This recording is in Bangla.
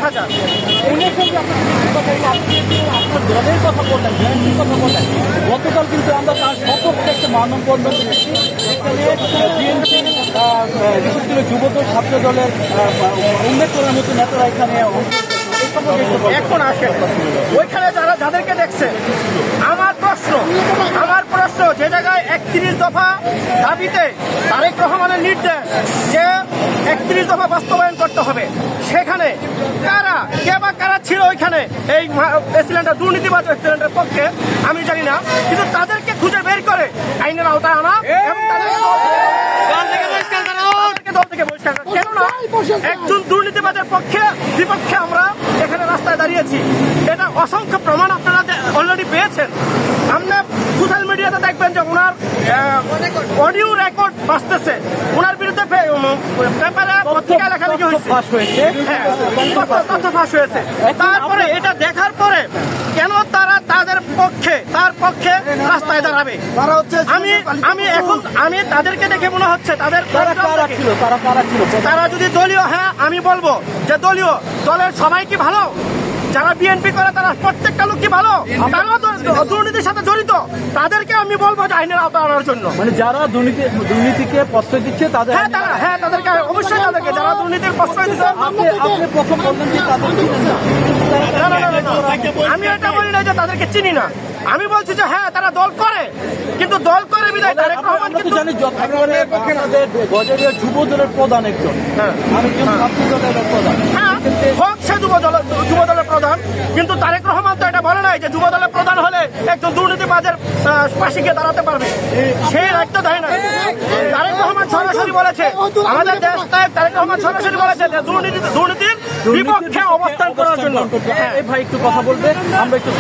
10,000। দলের কথা বললেন, বিএনপির কথা বললেন, গতকাল কিন্তু আমরা তার সপক্ষে একটা মানববন্ধন দেখেছি। এখানে বিএনপি, বিশেষ করে যুবদল, ছাত্র দলের উল্লেখ করার মতো নেতারা এখানে এখন আসেন ওইখানে যাদেরকে দেখছে, আমার প্রশ্ন যে জায়গায় 31 দফা দাবিতে তারেক রহমানের নির্দেশ যে 31 দফা বাস্তবায়ন করতে হবে, সেখানে কারা ছিল ওইখানে এই এক্সিলেন্টের দুর্নীতিবাজ এক্সিলেন্টের পক্ষে আমি জানি না, কিন্তু তাদেরকে খুঁজে বের করে আইনের আওতায় আনা এবং দল থেকে বহিষ্কার করা। কেননা একজন দুর্নীতিবাজের বিপক্ষে আমরা এখানে রাস্তায় দাঁড়িয়েছি, এটা অসংখ্য প্রমাণ আপনারা অলরেডি পেয়েছেন। আমরা সোশ্যাল মিডিয়াতে দেখবেন যে ওনার অডিও রেকর্ড বাঁচতেছে, ওনার বিরুদ্ধে পেপারে পত্রিকায় লেখালেখি হয়েছে, তথ্য ফাঁস হয়েছে। তারপরে এটা দেখার পরে কেন তার পক্ষে রাস্তায় দাঁড়াবে? আমি তাদেরকে দেখে মনে হচ্ছে তারা যদি দলীয়, হ্যাঁ আমি বলবো যে দলের সবাই কি ভালো? যারা বিএনপি করে তারা প্রত্যেকটা লোক কি ভালো? তারাও দুর্নীতির সাথে জড়িত, তাদেরকে আমি বলবো যে আইনের আওতায় আনার জন্য। মানে যারা দুর্নীতিকে প্রশ্রয় দিচ্ছে তাদের, তাদেরকে অবশ্যই, তাদেরকে যারা দুর্নীতির প্রশ্রয় দিচ্ছে। আপনি প্রথম বললেন যে তাদের আমি এটা বলি না যে তাদেরকে চিনি না, আমি বলছি যে হ্যাঁ তারা দল করে, কিন্তু দল করে বিদায় তারেক রহমান কিন্তু জানি গজেরিয়া যুব দলের প্রধান একজন, আরেকজন ছাত্র দলের প্রধান, হোক সে যুব দলের প্রধান, কিন্তু তারেক রহমান তো এটা বলে নাই যে যুব দলের প্রধান হলে একজন দুর্নীতিবাজের পাশে গিয়ে দাঁড়াতে পারবে, সেই রাখতে দেয় না। তারেক রহমান সরাসরি বলেছে, আমাদের দেশ তারেক রহমান সরাসরি বলেছে যে দুর্নীতির বিপক্ষে অবস্থান করার জন্য। ভাই একটু কথা বলবে, আমরা একটু